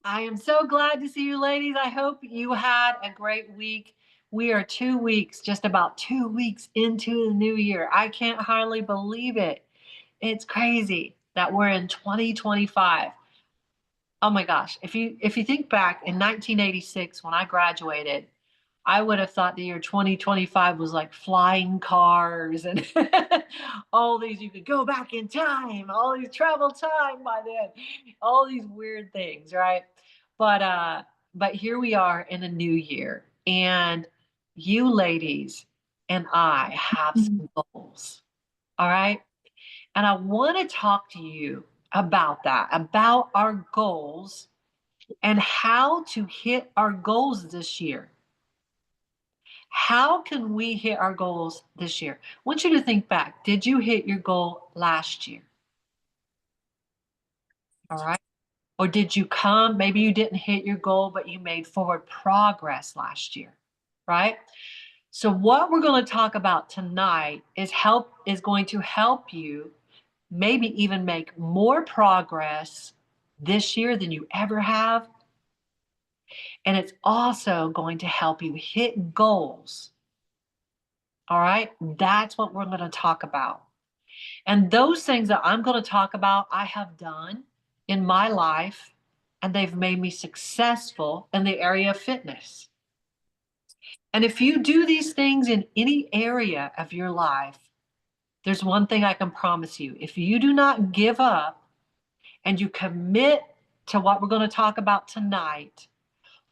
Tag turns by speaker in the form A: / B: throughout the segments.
A: I am so glad to see you ladies. I hope you had a great week. We are 2 weeks, just about 2 weeks into the new year. I can't hardly believe it. It's crazy that we're in 2025. Oh my gosh. If you think back in 1986 when I graduated, I would have thought the year 2025 was like flying cars and all these, you could go back in time, all these travel time by then, all these weird things, right? But here we are in a new year, and you ladies and I have
B: Mhm.
A: some goals. All right. And I want to talk to you about that, about our goals and how to hit our goals this year. How can we hit our goals this year? I want you to think back. Did you hit your goal last year? All right. Or did you come? Maybe you didn't hit your goal, but you made forward progress last year, right? So what we're going to talk about tonight is going to help you maybe even make more progress this year than you ever have. And it's also going to help you hit goals. All right. That's what we're going to talk about. And those things that I'm going to talk about, I have done in my life, and they've made me successful in the area of fitness. And if you do these things in any area of your life, there's one thing I can promise you. If you do not give up and you commit to what we're going to talk about tonight,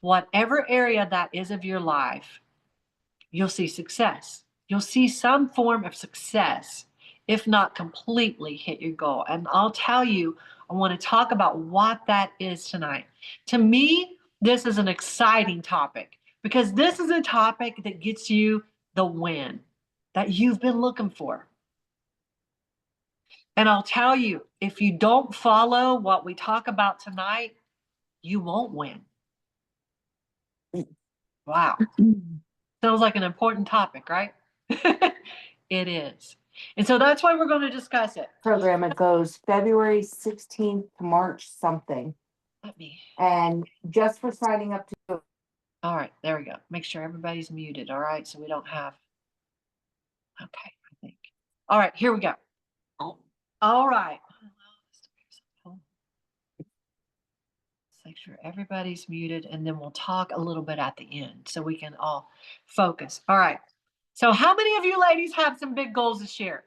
A: whatever area that is of your life, you'll see success. You'll see some form of success, if not completely hit your goal. And I'll tell you, I want to talk about what that is tonight. To me, this is an exciting topic because this is a topic that gets you the win that you've been looking for. And I'll tell you, if you don't follow what we talk about tonight, you won't win. Wow. Sounds like an important topic, right? It is. And so that's why we're going to discuss it.
B: Program, it goes February 16th to March something.
A: Let me,
B: And just for signing up to
A: all right, there we go. Make sure everybody's muted, all right? So we don't have, okay, I think. All right, here we go. All right. Let's make sure everybody's muted, and then we'll talk a little bit at the end so we can all focus. All right. So how many of you ladies have some big goals to share?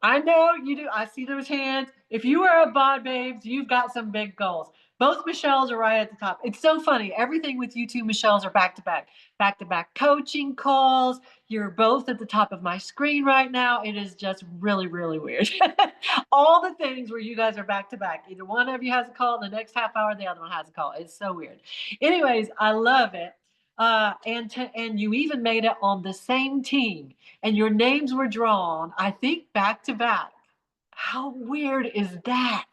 A: I know you do. I see those hands. If you are a bod babes, you've got some big goals. Both Michelles are right at the top. It's so funny. Everything with you two Michelles are back to back coaching calls. You're both at the top of my screen right now. It is just really, really weird. All the things where you guys are back to back. Either one of you has a call, the next half hour, the other one has a call. It's so weird. Anyways, I love it. And you even made it on the same team and your names were drawn, I think back to back. How weird is that?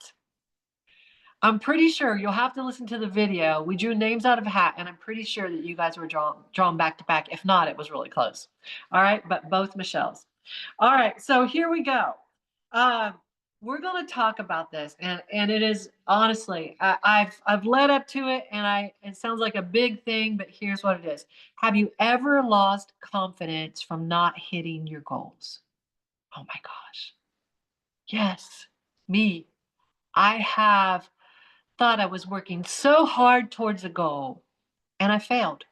A: I'm pretty sure you'll have to listen to the video. We drew names out of a hat, and I'm pretty sure that you guys were drawn back to back. If not, it was really close. All right, but both Michelle's. All right, so here we go. Um, we're going to talk about this, and it is honestly, I've led up to it, and it sounds like a big thing, but here's what it is. Have you ever lost confidence from not hitting your goals? Oh my gosh. Yes, me. I have thought I was working so hard towards a goal and I failed.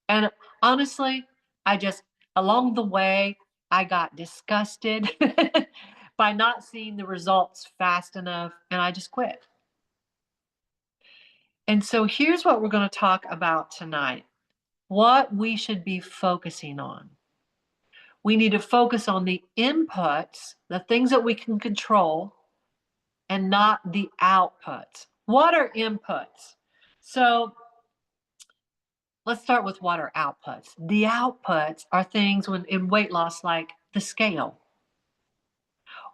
A: And honestly, I just, along the way, I got disgusted by not seeing the results fast enough and I just quit. And so here's what we're going to talk about tonight, what we should be focusing on. We need to focus on the inputs, the things that we can control, and not the outputs. What are inputs? So let's start with what are outputs. The outputs are things when in weight loss, like the scale.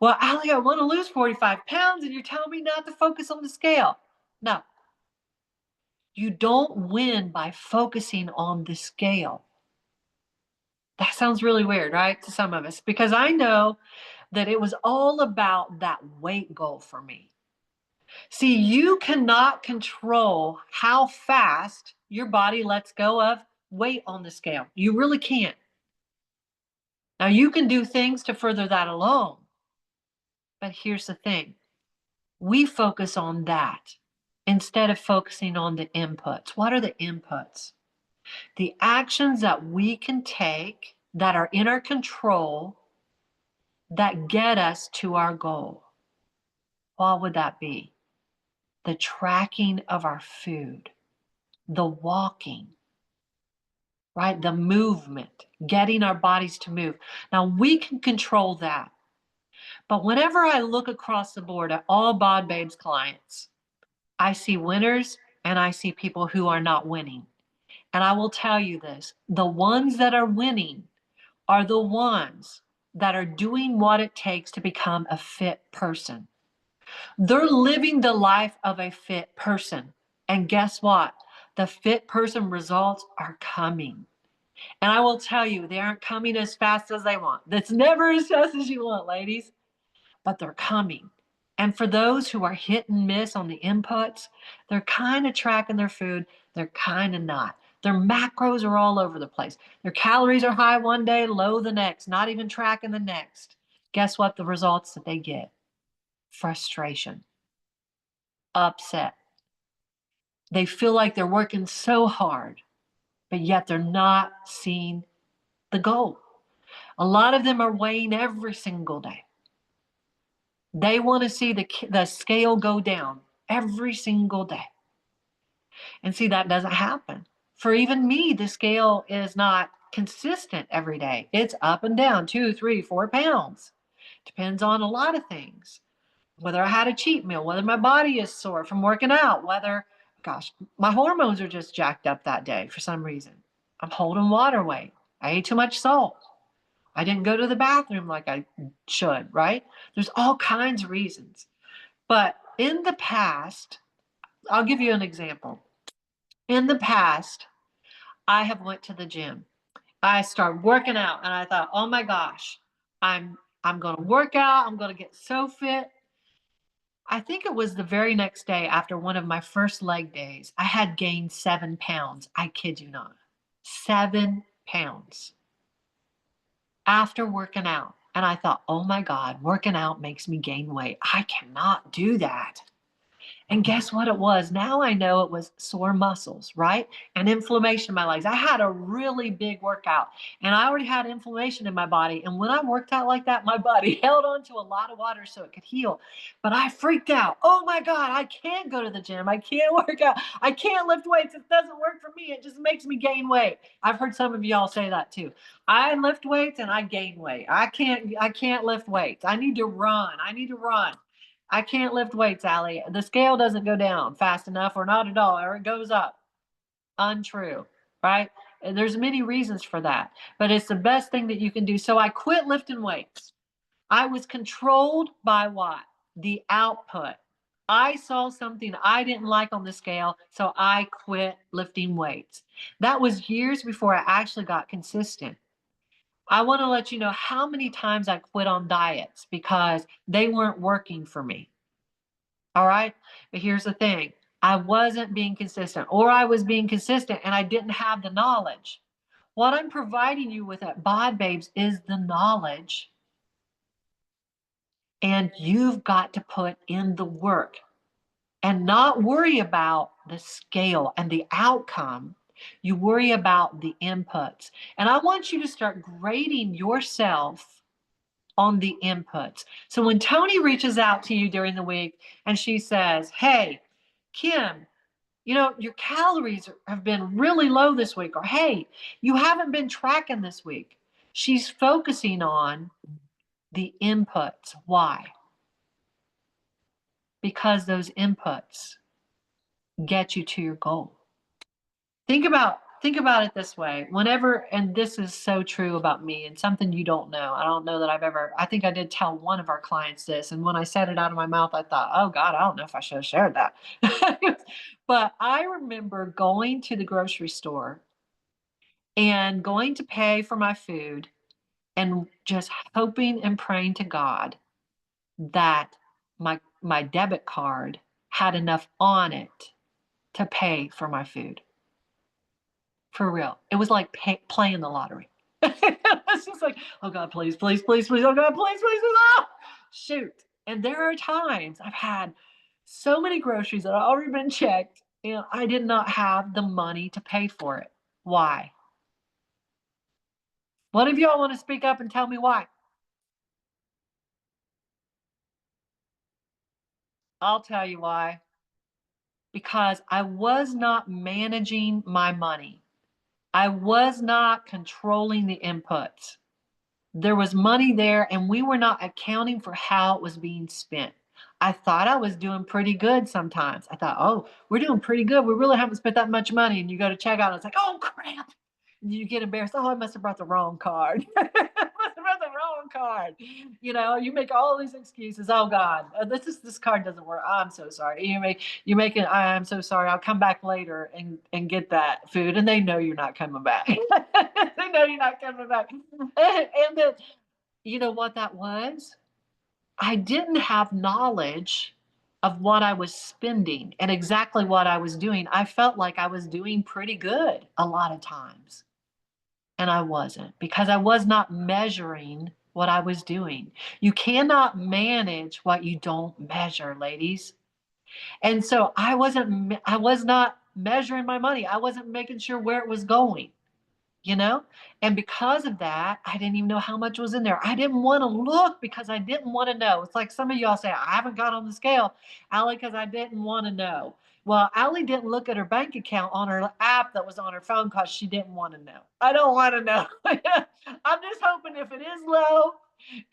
A: Well, Ali, I want to lose 45 pounds, and you're telling me not to focus on the scale. No, you don't win by focusing on the scale. That sounds really weird, right? To some of us, because I know that it was all about that weight goal for me. See, you cannot control how fast your body lets go of weight on the scale. You really can't. Now, you can do things to further that along, but here's the thing. We focus on that instead of focusing on the inputs. What are the inputs? The actions that we can take that are in our control that get us to our goal. What would that be? The tracking of our food, the walking, right? The movement, getting our bodies to move. Now we can control that. But whenever I look across the board at all Bod Babes clients, I see winners and I see people who are not winning. And I will tell you this, the ones that are winning are the ones that are doing what it takes to become a fit person. They're living the life of a fit person. And guess what? The fit person results are coming. And I will tell you, they aren't coming as fast as they want. That's never as fast as you want, ladies, but they're coming. And for those who are hit and miss on the inputs, they're kind of tracking their food, they're kind of not. Their macros are all over the place. Their calories are high one day, low the next, not even tracking the next. Guess what? The results that they get? Frustration, upset. They feel like they're working so hard, but yet they're not seeing the goal. A lot of them are weighing every single day. They want to see the scale go down every single day. And see, that doesn't happen. For even me, the scale is not consistent every day. It's up and down 2, 3, 4 pounds. Depends on a lot of things. Whether I had a cheat meal, whether my body is sore from working out, whether, gosh, my hormones are just jacked up that day for some reason. I'm holding water weight. I ate too much salt. I didn't go to the bathroom like I should, right? There's all kinds of reasons. But in the past, I'll give you an example. In the past, I have went to the gym. I started working out and I thought, "Oh my gosh, I'm going to work out. I'm going to get so fit." I think it was the very next day after one of my first leg days, I had gained 7 pounds. I kid you not. 7 pounds after working out. And I thought, "Oh my God, working out makes me gain weight. I cannot do that." And guess what it was? Now I know it was sore muscles, right? And inflammation in my legs. I had a really big workout and I already had inflammation in my body. And when I worked out like that, my body held on to a lot of water so it could heal. But I freaked out. Oh my God, I can't go to the gym. I can't work out. I can't lift weights. It doesn't work for me. It just makes me gain weight. I've heard some of y'all say that too. I lift weights and I gain weight. I can't lift weights. I need to run. I can't lift weights, Allie. The scale doesn't go down fast enough or not at all, or it goes up. Untrue, right? And there's many reasons for that, but it's the best thing that you can do. So I quit lifting weights. I was controlled by what? The output. I saw something I didn't like on the scale, so I quit lifting weights. That was years before I actually got consistent. I want to let you know how many times I quit on diets because they weren't working for me. All right. But here's the thing, I wasn't being consistent, or I was being consistent and I didn't have the knowledge. What I'm providing you with at Bod Babes is the knowledge. And you've got to put in the work and not worry about the scale and the outcome. You worry about the inputs. And I want you to start grading yourself on the inputs. So when Tony reaches out to you during the week and she says, "Hey, Kim, your calories have been really low this week," or "Hey, you haven't been tracking this week." She's focusing on the inputs. Why? Because those inputs get you to your goal. Think about it this way. Whenever, and this is so true about me and something you don't know. I don't know that I think I did tell one of our clients this. And when I said it out of my mouth, I thought, "Oh God, I don't know if I should have shared that." But I remember going to the grocery store and going to pay for my food and just hoping and praying to God that my debit card had enough on it to pay for my food. For real. It was like playing the lottery. It's just like, oh God, please, please, please, please. Oh God, please, please, please. Oh, shoot. And there are times I've had so many groceries that have already been checked and I did not have the money to pay for it. Why? One of y'all want to speak up and tell me why? I'll tell you why. Because I was not managing my money. I was not controlling the inputs. There was money there and we were not accounting for how it was being spent. I thought I was doing pretty good sometimes. I thought, oh, we're doing pretty good. We really haven't spent that much money. And you go to checkout and it's like, oh crap. And you get embarrassed. Oh, I must have brought the wrong card. I must have brought the wrong card. You know, you make all these excuses. Oh God, this card doesn't work. I'm so sorry. You make it, I'm so sorry. I'll come back later and get that food. And they know you're not coming back. They know you're not coming back. And then, you know what that was? I didn't have knowledge of what I was spending and exactly what I was doing. I felt like I was doing pretty good a lot of times. And I wasn't because I was not measuring what I was doing. You cannot manage what you don't measure, ladies. And so I was not measuring my money. I wasn't making sure where it was going, you know? And because of that, I didn't even know how much was in there. I didn't want to look because I didn't want to know. It's like some of y'all say, I haven't got on the scale, Allie, because I didn't want to know. Well, Allie didn't look at her bank account on her app that was on her phone because she didn't want to know. I don't want to know. I'm just hoping if it is low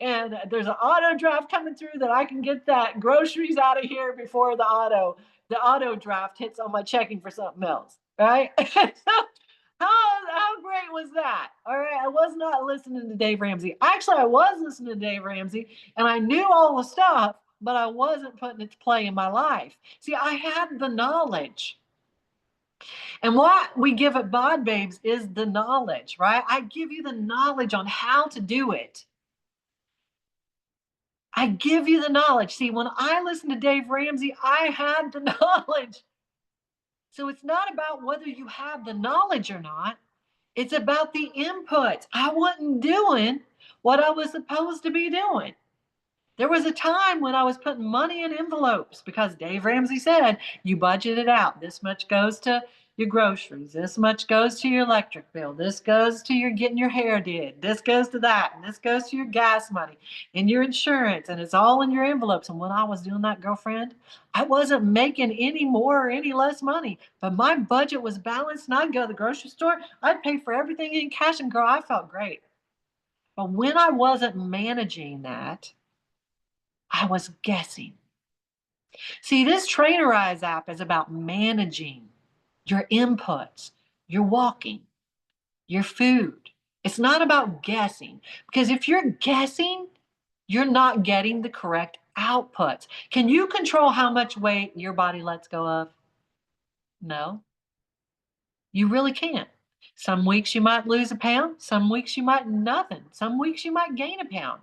A: and there's an auto draft coming through that I can get that groceries out of here before the auto draft hits on my checking for something else. Right? How great was that? All right. I was not listening to Dave Ramsey. Actually, I was listening to Dave Ramsey and I knew all the stuff, but I wasn't putting it to play in my life. See, I had the knowledge. And what we give at Bod Babes is the knowledge, right? I give you the knowledge on how to do it. I give you the knowledge. See, when I listened to Dave Ramsey, I had the knowledge. So it's not about whether you have the knowledge or not. It's about the inputs. I wasn't doing what I was supposed to be doing. There was a time when I was putting money in envelopes because Dave Ramsey said, you budget it out. This much goes to your groceries. This much goes to your electric bill. This goes to your getting your hair did. This goes to that. And this goes to your gas money and your insurance. And it's all in your envelopes. And when I was doing that, girlfriend, I wasn't making any more or any less money. But my budget was balanced and I'd go to the grocery store. I'd pay for everything in cash and girl, I felt great. But when I wasn't managing that, I was guessing. See, this Trainerize app is about managing your inputs, your walking, your food. It's not about guessing because if you're guessing, you're not getting the correct outputs. Can you control how much weight your body lets go of? No, you really can't. Some weeks you might lose a pound, some weeks you might nothing, some weeks you might gain a pound.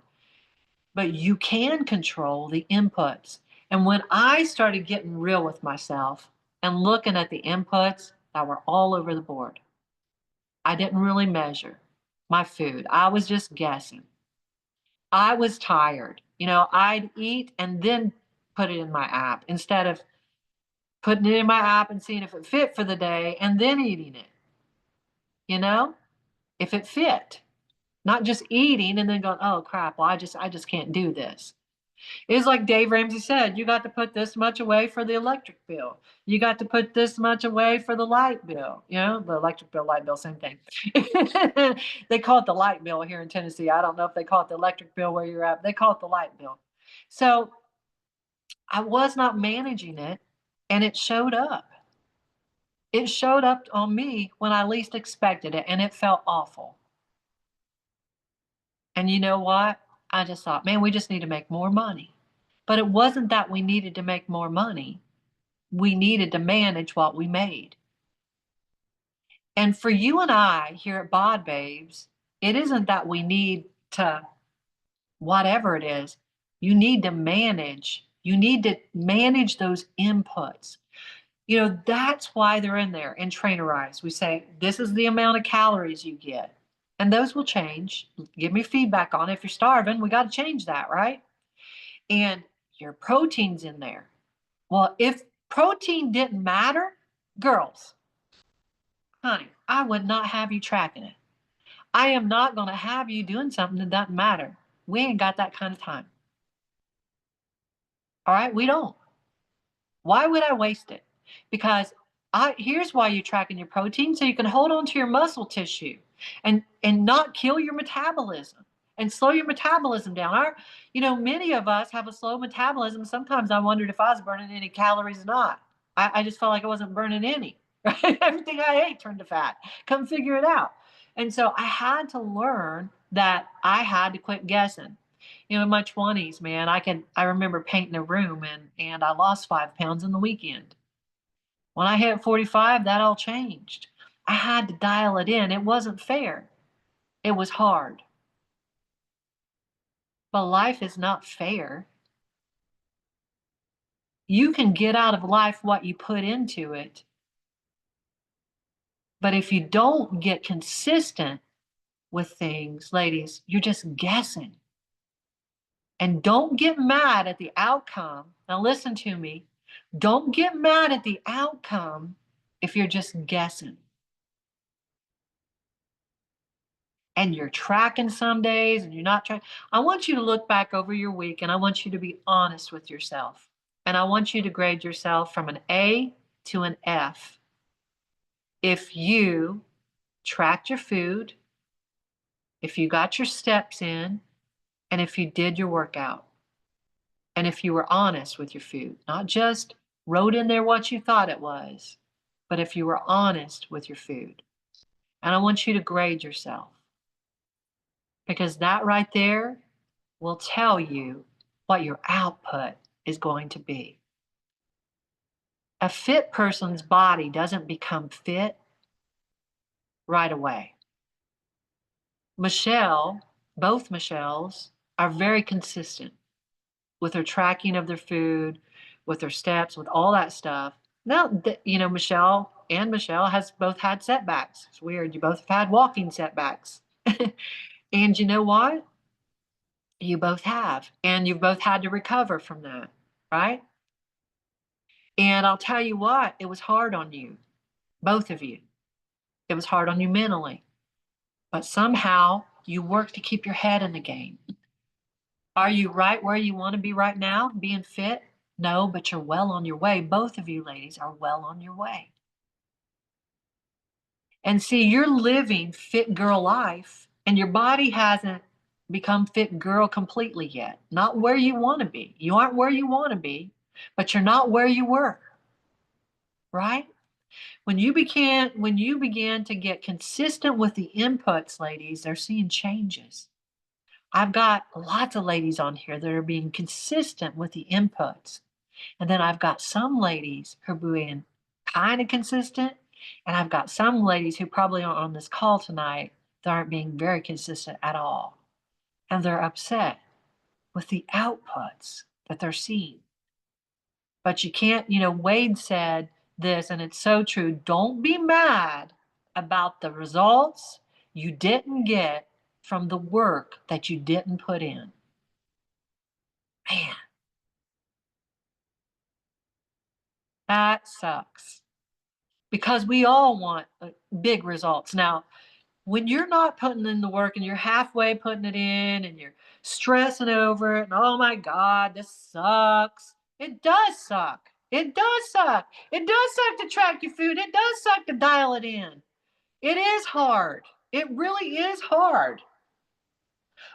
A: But you can control the inputs. And when I started getting real with myself and looking at the inputs that were all over the board, I didn't really measure my food. I was just guessing. I was tired. You know, I'd eat and then put it in my app instead of putting it in my app and seeing if it fit for the day and then eating it. You know, if it fit, not just eating and then going, oh crap, well, I just can't do this. It's like Dave Ramsey said, you got to put this much away for the electric bill. You got to put this much away for the light bill. You know, the electric bill, light bill, same thing. They call it the light bill here in Tennessee. I don't know if they call it the electric bill where you're at. They call it the light bill. So I was not managing it and it showed up. It showed up on me when I least expected it and it felt awful. And you know what? I just thought, man, we just need to make more money. But it wasn't that we needed to make more money. We needed to manage what we made. And for you and I here at Bod Babes, it isn't that we need to, whatever it is, you need to manage You need to manage those inputs. You know, that's why they're in there in Trainerize. We say, this is the amount of calories you get. And those will change. Give me feedback on it. If you're starving, we got to change that, right? And your protein's in there. Well, if protein didn't matter, girls, honey, I would not have you tracking it. I am not going to have you doing something that doesn't matter. We ain't got that kind of time. All right, we don't. Why would I waste it? Because here's why you're tracking your protein, so you can hold on to your muscle tissue and not kill your metabolism and slow your metabolism down. Many of us have a slow metabolism. Sometimes I wondered if I was burning any calories or not. I just felt like I wasn't burning any. Right? Everything I ate turned to fat. Come figure it out. And so I had to learn that I had to quit guessing. In my 20s, man, I remember painting a room and I lost 5 pounds in the weekend. When I hit 45, that all changed. I had to dial it in. It wasn't fair. It was hard. But life is not fair. You can get out of life what you put into it. But if you don't get consistent with things, ladies, you're just guessing. And don't get mad at the outcome. Now, listen to me. Don't get mad at the outcome if you're just guessing. And you're tracking some days and you're not tracking. I want you to look back over your week and I want you to be honest with yourself. And I want you to grade yourself from an A to an F. If you tracked your food, if you got your steps in, and if you did your workout, and if you were honest with your food, not just wrote in there what you thought it was, but if you were honest with your food. And I want you to grade yourself, because that right there will tell you what your output is going to be. A fit person's body doesn't become fit right away. Both Michelles are very consistent with their tracking of their food, with their steps, with all that stuff. Now, Michelle has both had setbacks. It's weird. You both have had walking setbacks. And you know what? You both have. And you've both had to recover from that, right? And I'll tell you what, it was hard on you, both of you. It was hard on you mentally. But somehow you work to keep your head in the game. Are you right where you want to be right now, being fit? No, but you're well on your way. Both of you ladies are well on your way. And see, you're living fit girl life, and your body hasn't become fit girl completely yet. Not where you want to be. You aren't where you want to be, but you're not where you were. Right? When you began to get consistent with the inputs, ladies, they're seeing changes. I've got lots of ladies on here that are being consistent with the inputs. And then I've got some ladies who are being kind of consistent. And I've got some ladies who probably aren't on this call tonight that aren't being very consistent at all. And they're upset with the outputs that they're seeing. But you can't, Wade said this, and it's so true. Don't be mad about the results you didn't get from the work that you didn't put in. Man, that sucks. Because we all want big results. Now, when you're not putting in the work and you're halfway putting it in and you're stressing over it and oh my God, this sucks. It does suck. It does suck. It does suck to track your food. It does suck to dial it in. It is hard. It really is hard.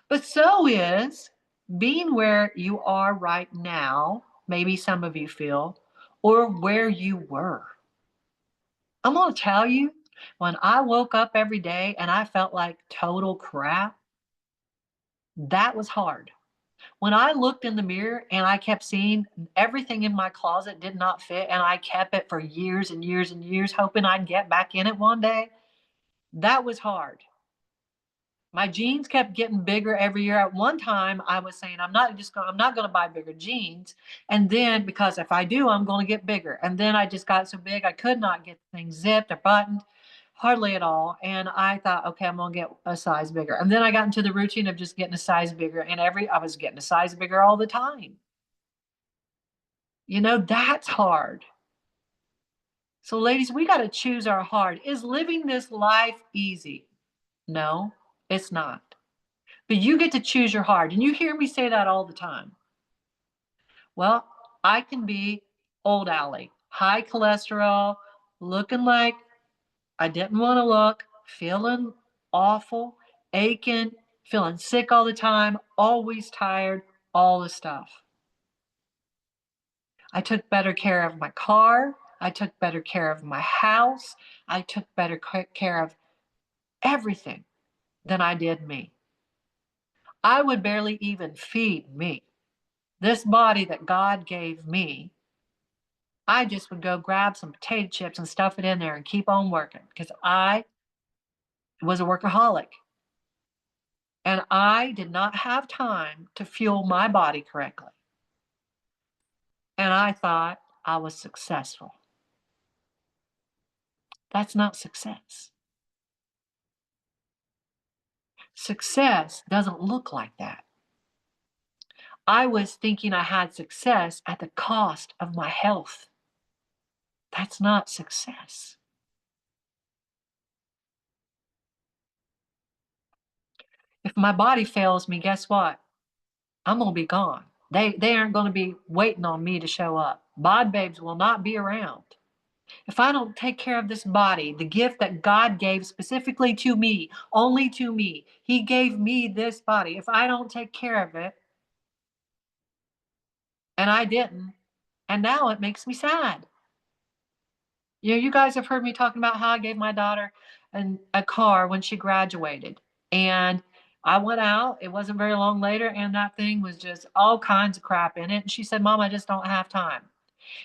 A: But so is being where you are right now, maybe some of you feel, or where you were. I'm going to tell you, when I woke up every day and I felt like total crap, that was hard. When I looked in the mirror and I kept seeing everything in my closet did not fit and I kept it for years and years and years, hoping I'd get back in it one day, that was hard. My jeans kept getting bigger every year. At one time, I was saying, I'm not going to buy bigger jeans. And then, because if I do, I'm going to get bigger. And then I just got so big, I could not get things zipped or buttoned, hardly at all. And I thought, okay, I'm going to get a size bigger. And then I got into the routine of just getting a size bigger. And I was getting a size bigger all the time. That's hard. So, ladies, we got to choose our heart. Is living this life easy? No, it's not. But you get to choose your heart. And you hear me say that all the time. Well, I can be old Allie, high cholesterol, looking like I didn't want to look, feeling awful, aching, feeling sick all the time, always tired, all the stuff. I took better care of my car. I took better care of my house. I took better care of everything than I did me. I would barely even feed me. This body that God gave me, I just would go grab some potato chips and stuff it in there and keep on working because I was a workaholic and I did not have time to fuel my body correctly. And I thought I was successful. That's not success. Success doesn't look like that. I was thinking I had success at the cost of my health. That's not success. If my body fails me, guess what? I'm going to be gone. They aren't going to be waiting on me to show up. Bod babes will not be around. If I don't take care of this body, the gift that God gave specifically to me, only to me, He gave me this body. If I don't take care of it, and I didn't, and now it makes me sad. You guys have heard me talking about how I gave my daughter a car when she graduated. And I went out, it wasn't very long later, and that thing was just all kinds of crap in it. And she said, Mom, I just don't have time.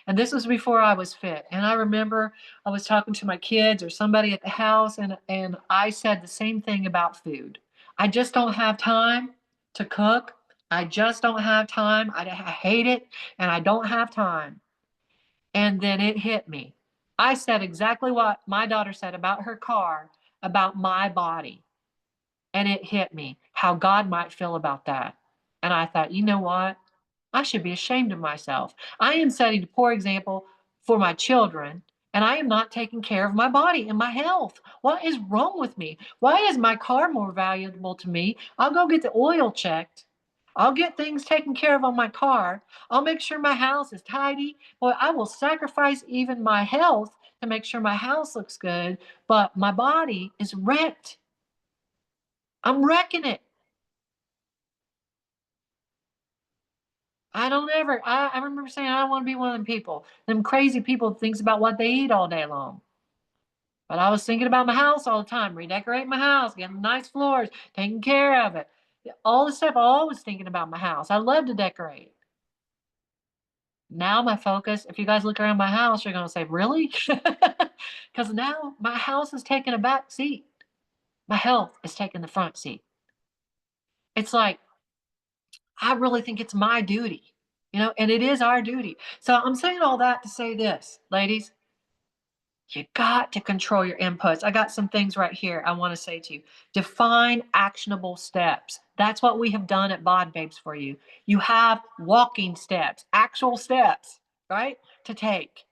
A: And this was before I was fit. And I remember I was talking to my kids or somebody at the house, and I said the same thing about food. I just don't have time to cook. I just don't have time. I hate it, and I don't have time. And then it hit me. I said exactly what my daughter said about her car, about my body. And it hit me how God might feel about that. And I thought, you know what? I should be ashamed of myself. I am setting a poor example for my children, and I am not taking care of my body and my health. What is wrong with me? Why is my car more valuable to me? I'll go get the oil checked. I'll get things taken care of on my car. I'll make sure my house is tidy. Boy, I will sacrifice even my health to make sure my house looks good, but my body is wrecked. I'm wrecking it. I remember saying, I don't want to be one of them people, them crazy people that thinks about what they eat all day long. But I was thinking about my house all the time, redecorating my house, getting nice floors, taking care of it. All the stuff, I always thinking about my house. I love to decorate. Now my focus, if you guys look around my house, you're going to say, really? Because now my house is taking a back seat. My health is taking the front seat. It's like, I really think it's my duty, and it is our duty. So I'm saying all that to say this, ladies, you got to control your inputs. I got some things right here I want to say to you. Define actionable steps. That's what we have done at Bod Babes for you. You have walking steps, actual steps, right, to take.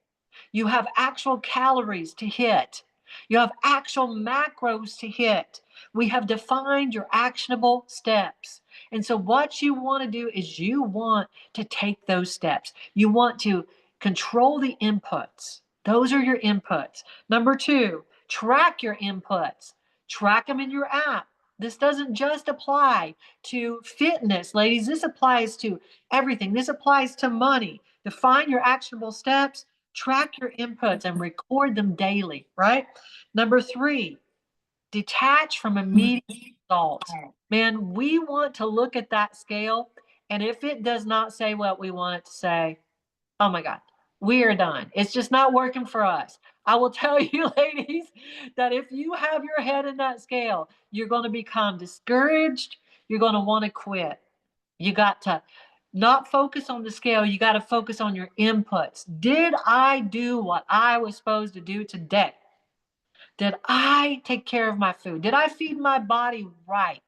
A: You have actual calories to hit. You have actual macros to hit. We have defined your actionable steps. And so, what you want to do is you want to take those steps. You want to control the inputs. Those are your inputs. Number two, track your inputs, track them in your app. This doesn't just apply to fitness, ladies. This applies to everything. This applies to money. Define your actionable steps, track your inputs, and record them daily, right? Number three, detach from immediate results. Man, we want to look at that scale, and if it does not say what we want it to say, oh my God, We are done. It's just not working for us. I will tell you, ladies, that if you have your head in that scale, you're going to become discouraged. You're going to want to quit. You got to not focus on the scale. You got to focus on your inputs. Did I do what I was supposed to do today? Did I take care of my food? Did I feed my body right?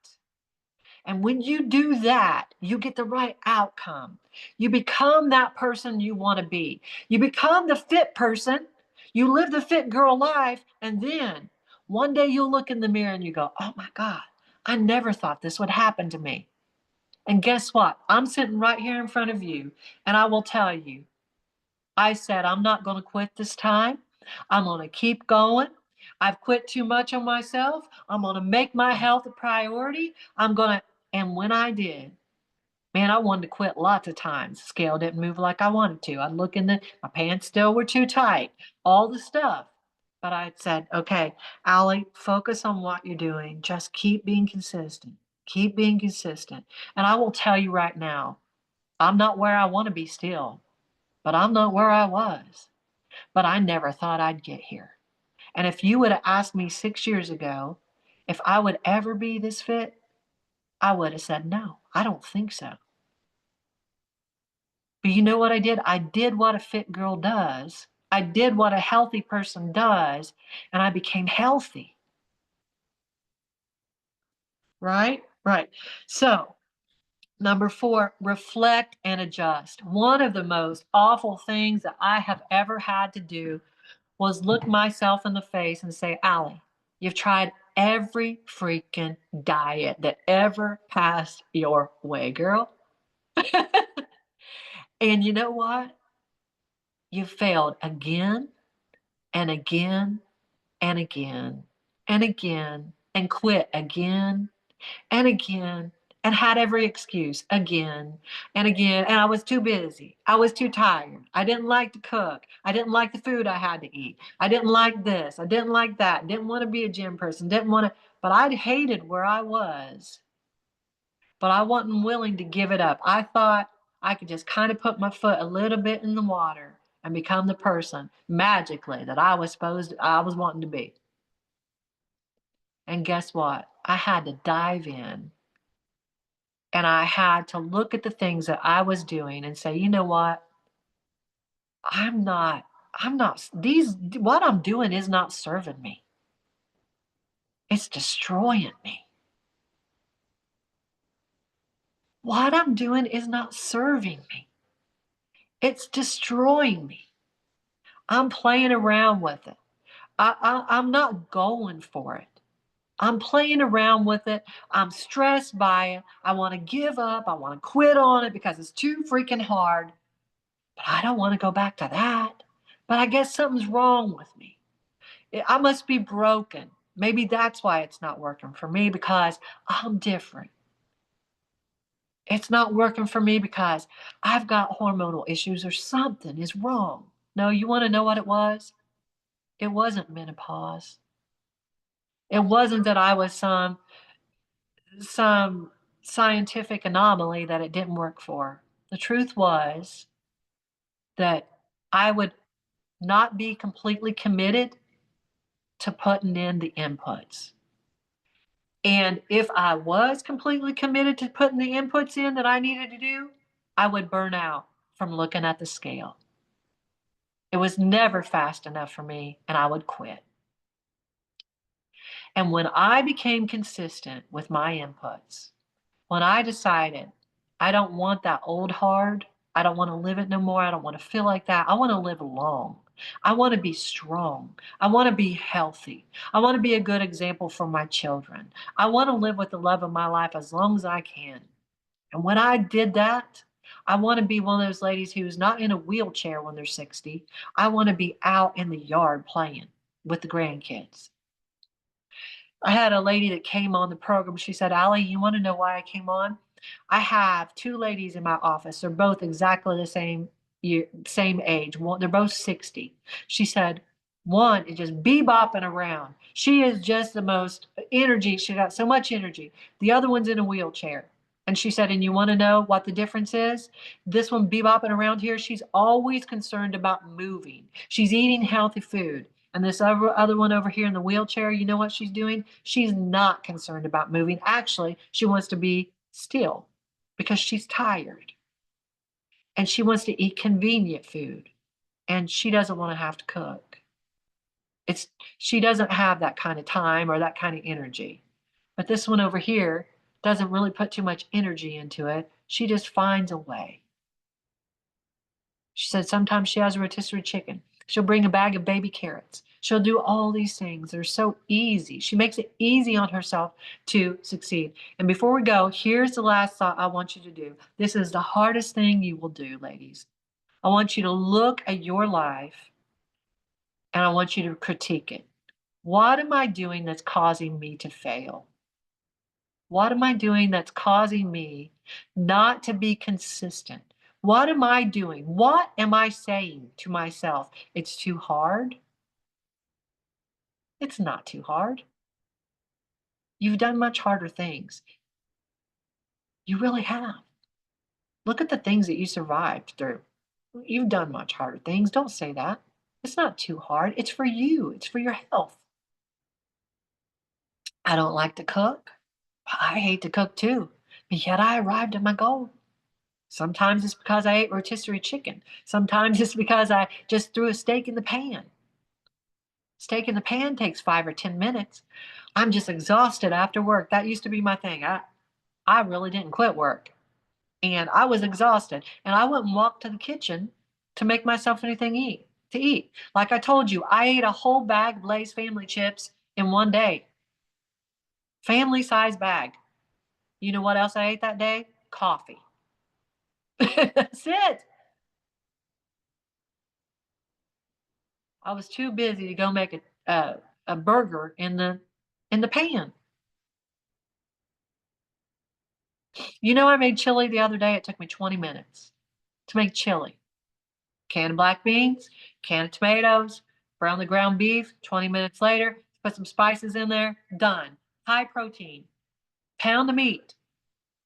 A: And when you do that, you get the right outcome. You become that person you want to be. You become the fit person. You live the fit girl life. And then one day you'll look in the mirror and you go, oh my God, I never thought this would happen to me. And guess what? I'm sitting right here in front of you. And I will tell you, I said, I'm not going to quit this time. I'm going to keep going. I've quit too much on myself. I'm going to make my health a priority. And when I did, man, I wanted to quit lots of times. Scale didn't move like I wanted to. I'd look in my pants still were too tight, all the stuff. But I said, okay, Allie, focus on what you're doing. Just keep being consistent. Keep being consistent. And I will tell you right now, I'm not where I want to be still, but I'm not where I was. But I never thought I'd get here. And if you would have asked me 6 years ago if I would ever be this fit, I would have said, no, I don't think so. But you know what I did? I did what a fit girl does. I did what a healthy person does, and I became healthy. Right? Right. So, number 4, reflect and adjust. One of the most awful things that I have ever had to do was look myself in the face and say, Allie, you've tried every freaking diet that ever passed your way, girl. And you know what? You failed again and again and again and again and quit again and again and had every excuse again and again. And I was too busy. I was too tired. I didn't like to cook. I didn't like the food I had to eat. I didn't like this. I didn't like that. Didn't want to be a gym person. Didn't want to, but I hated where I was. But I wasn't willing to give it up. I thought I could just kind of put my foot a little bit in the water and become the person magically that I was wanting to be. And guess what? I had to dive in and I had to look at the things that I was doing and say, you know what? I'm not, what I'm doing is not serving me. It's destroying me. What I'm doing is not serving me. It's destroying me. I'm playing around with it. I'm not going for it. I'm playing around with it. I'm stressed by it. I want to give up. I want to quit on it because it's too freaking hard. But I don't want to go back to that. But I guess something's wrong with me. I must be broken. Maybe that's why it's not working for me because I'm different. It's not working for me because I've got hormonal issues or something is wrong. No, you want to know what it was? It wasn't menopause. It wasn't that I was some scientific anomaly that it didn't work for. The truth was that I would not be completely committed to putting in the inputs. And if I was completely committed to putting the inputs in that I needed to do, I would burn out from looking at the scale. It was never fast enough for me, and I would quit. And when I became consistent with my inputs, when I decided I don't want that old hard, I don't want to live it no more, I don't want to feel like that, I want to live long. I want to be strong. I want to be healthy. I want to be a good example for my children. I want to live with the love of my life as long as I can. And when I did that, I want to be one of those ladies who's not in a wheelchair when they're 60. I want to be out in the yard playing with the grandkids. I had a lady that came on the program. She said, Allie, you want to know why I came on? I have 2 ladies in my office. They're both exactly the same year, same age. They're both 60. She said, one is just bebopping around. She is just the most energy. She got so much energy. The other one's in a wheelchair. And she said, and you want to know what the difference is? This one bebopping around here, she's always concerned about moving. She's eating healthy food. And this other one over here in the wheelchair, you know what she's doing? She's not concerned about moving. Actually, she wants to be still because she's tired. And she wants to eat convenient food. And she doesn't want to have to cook. It's she doesn't have that kind of time or that kind of energy. But this one over here doesn't really put too much energy into it. She just finds a way. She said sometimes she has a rotisserie chicken. She'll bring a bag of baby carrots. She'll do all these things. They're so easy. She makes it easy on herself to succeed. And before we go, here's the last thought I want you to do. This is the hardest thing you will do, ladies. I want you to look at your life and I want you to critique it. What am I doing that's causing me to fail? What am I doing that's causing me not to be consistent? What am I doing? What am I saying to myself? It's too hard. It's not too hard. You've done much harder things. You really have. Look at the things that you survived through. You've done much harder things. Don't say that. It's not too hard. It's for you, it's for your health. I don't like to cook. I hate to cook too, but yet I arrived at my goal. Sometimes it's because I ate rotisserie chicken. Sometimes it's because I just threw a steak in the pan. Steak in the pan takes 5 or 10 minutes. I'm just exhausted after work. That used to be my thing. I really didn't quit work. And I was exhausted. And I went and walked to the kitchen to make myself anything to eat. Like I told you, I ate a whole bag of Lay's family chips in one day. Family size bag. You know what else I ate that day? Coffee. That's it. I was too busy to go make a burger in the pan. You know, I made chili the other day. It took me 20 minutes to make chili. Can of black beans, can of tomatoes, brown the ground beef. 20 minutes later, put some spices in there. Done. High protein. Pound of meat,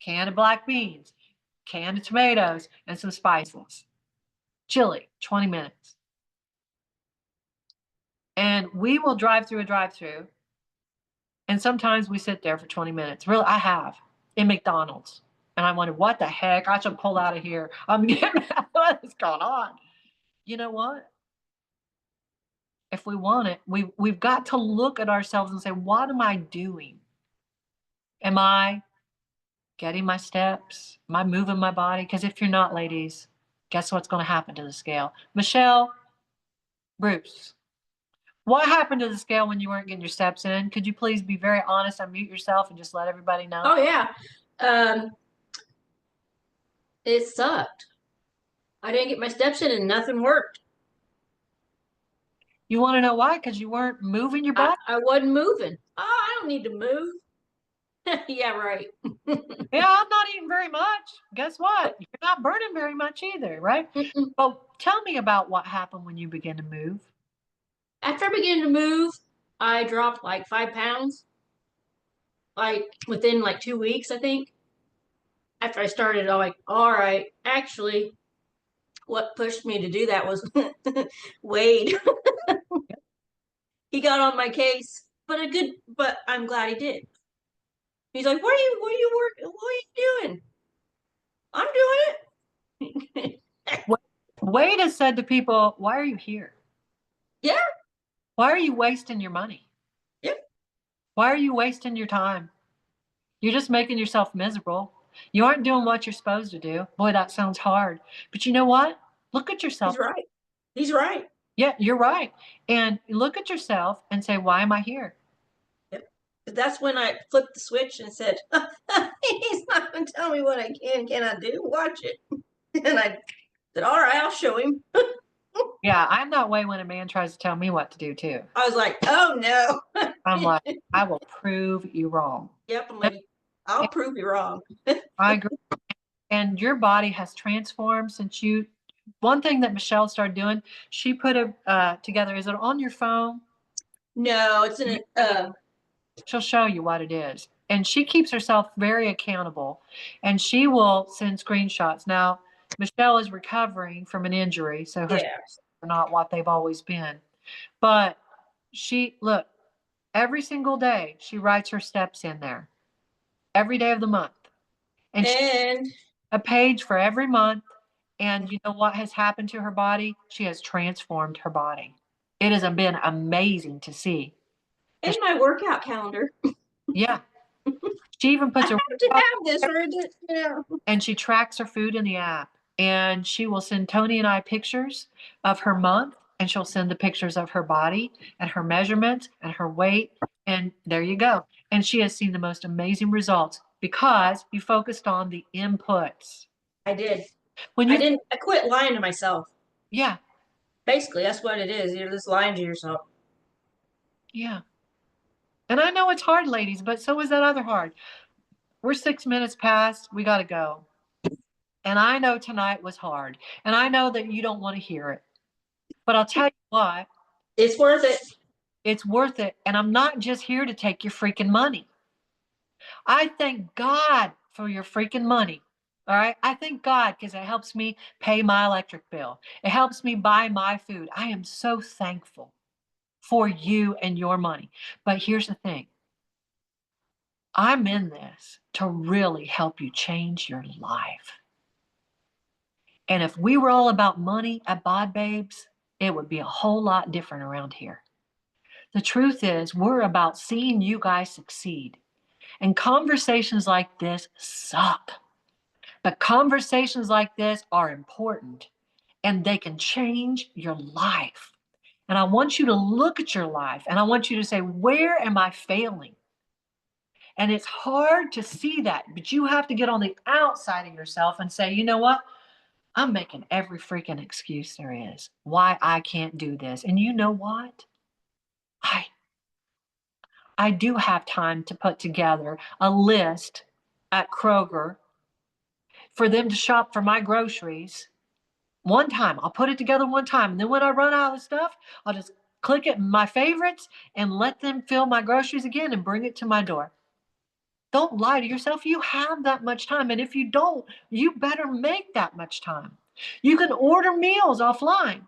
A: can of black beans, can of tomatoes, and some spices. Chili. 20 minutes. And we will drive through a drive-through. And sometimes we sit there for 20 minutes. Really, I have in McDonald's. And I wondered, what the heck? I should pull out of here. I'm getting what is going on? You know what? If we want it, we've got to look at ourselves and say, what am I doing? Am I getting my steps? Am I moving my body? Because if you're not, ladies, guess what's going to happen to the scale? Michelle, Bruce, what happened to the scale when you weren't getting your steps in? Could you please be very honest, unmute yourself, and just let everybody know?
C: Oh yeah. It sucked. I didn't get my steps in and nothing worked.
A: You want to know why? Because you weren't moving your body?
C: I wasn't moving. Oh, I don't need to move. Yeah, right.
A: Yeah, I'm not eating very much. Guess what? You're not burning very much either, right? Well, tell me about what happened when you began to move.
C: After I began to move, I dropped like 5 pounds, like within like 2 weeks, I think. After I started, I'm like, all right, actually, what pushed me to do that was Wade. He got on my case, but I'm glad he did. He's like, what are you doing? I'm doing it.
A: Wade has said to people, why are you here?
C: Yeah.
A: Why are you wasting your money?
C: Yep.
A: Why are you wasting your time? You're just making yourself miserable. You aren't doing what you're supposed to do. Boy, that sounds hard. But you know what? Look at yourself.
C: He's right. He's right.
A: Yeah, you're right. And look at yourself and say, why am I here?
C: Yep. That's when I flipped the switch and said, he's not going to tell me what I cannot do. Watch it. And I said, all right, I'll show him.
A: Yeah, I'm that way when a man tries to tell me what to do too.
C: I was like, oh no.
A: I'm like, I will prove you wrong.
C: Yep. I'm like, I'll prove you wrong.
A: I agree. And your body has transformed since one thing that Michelle started doing, she put it together. Is it on your phone?
C: No, it's in
A: She'll show you what it is. And she keeps herself very accountable, and she will send screenshots. Now, Michelle is recovering from an injury, so her
C: Yeah.
A: steps are not what they've always been. But look, every single day she writes her steps in there, every day of the month. And she
C: And
A: a page for every month. And you know what has happened to her body? She has transformed her body. It has been amazing to see.
C: and my workout calendar.
A: Yeah. She even
C: I
A: puts her
C: have to have this or
A: and she tracks her food in the app. And she will send Tony and I pictures of her month, and she'll send the pictures of her body and her measurements and her weight. And there you go. And she has seen the most amazing results because you focused on the inputs.
C: I did.
A: When you,
C: I quit lying to myself.
A: yeah,
C: Basically, that's what it is. You're just lying to yourself.
A: yeah. And I know it's hard, ladies, but so is that other hard. We're 6 minutes past. We got to go. And I know tonight was hard. And I know that you don't want to hear it. But I'll tell you what,
C: It's worth it.
A: it's worth it. And I'm not just here to take your freaking money. I thank God for your freaking money. All right. I thank God because it helps me pay my electric bill. It helps me buy my food. I am so thankful for you and your money. But here's the thing. I'm in this to really help you change your life. And if we were all about money at Bod Babes, it would be a whole lot different around here. The truth is, we're about seeing you guys succeed. And conversations like this suck. But conversations like this are important and they can change your life. And I want you to look at your life and I want you to say, where am I failing? And it's hard to see that, but you have to get on the outside of yourself and say, you know what? I'm making every freaking excuse there is why I can't do this. And you know what? I I do have time to put together a list at Kroger for them to shop for my groceries one time. I'll put it together one time. And then when I run out of stuff, I'll just click it in my favorites and let them fill my groceries again and bring it to my door. Don't lie to yourself. You have that much time. And if you don't, you better make that much time. You can order meals offline.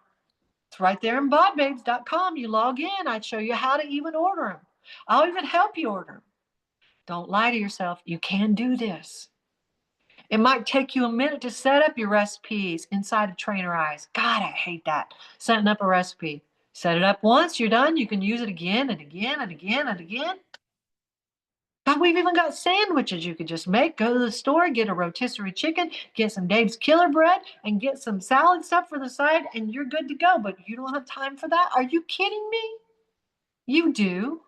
A: It's right there in bodbabes.com. You log in. I'd show you how to even order them. I'll even help you order them. Don't lie to yourself. You can do this. It might take you a minute to set up your recipes inside of Trainer Eyes. God, I hate that. Setting up a recipe. Set it up once, you're done. You can use it again and again and again and again. God, we've even got sandwiches you could just make. Go to the store, get a rotisserie chicken, get some Dave's Killer Bread, and get some salad stuff for the side, and you're good to go. But you don't have time for that? Are you kidding me? You do.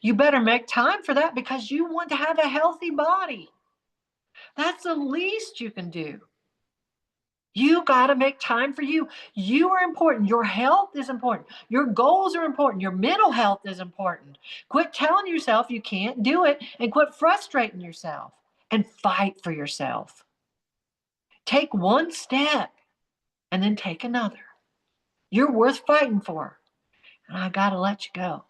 A: You better make time for that because you want to have a healthy body. That's the least you can do. You got to make time for you. You are important. Your health is important. Your goals are important. Your mental health is important. Quit telling yourself you can't do it and quit frustrating yourself and fight for yourself. Take one step and then take another. You're worth fighting for. And I got to let you go.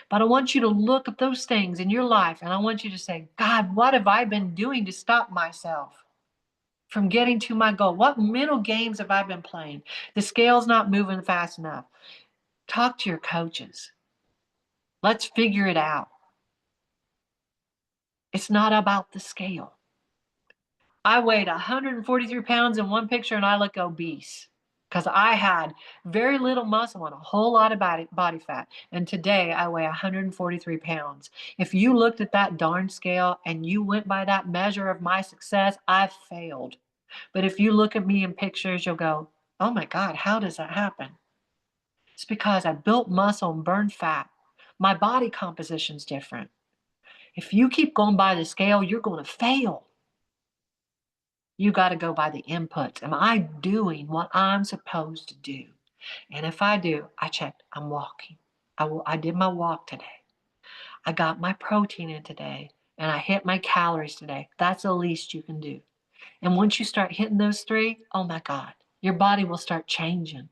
A: But I want you to look at those things in your life and I want you to say, God, what have I been doing to stop myself from getting to my goal? What mental games have I been playing? The scale's not moving fast enough. Talk to your coaches. Let's figure it out. It's not about the scale. I weighed 143 pounds in one picture and I look obese because I had very little muscle and a whole lot of body fat. And today I weigh 143 pounds. If you looked at that darn scale and you went by that measure of my success, I failed. But if you look at me in pictures, you'll go, oh my God, how does that happen? It's because I built muscle and burned fat. My body composition's different. If you keep going by the scale, you're going to fail. You got to go by the inputs. Am I doing what I'm supposed to do? And if I do, I checked, I'm walking. I did my walk today. I got my protein in today and I hit my calories today. That's the least you can do. And once you start hitting those three, oh my God, your body will start changing.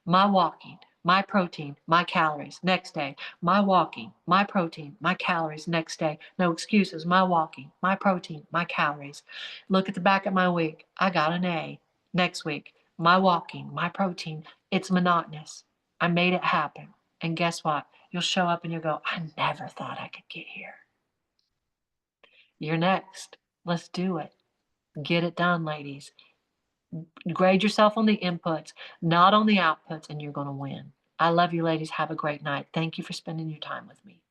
A: My walking, my protein, my calories. Next day, my walking, my protein, my calories. Next day, no excuses, my walking, my protein, my calories. Look at the back of my week. I got an A. Next week, my walking, my protein. It's monotonous. I made it happen. And guess what? You'll show up and you'll go, I never thought I could get here. You're next. Let's do it. Get it done, ladies. Grade yourself on the inputs, not on the outputs, and you're going to win. I love you, ladies. Have a great night. Thank you for spending your time with me.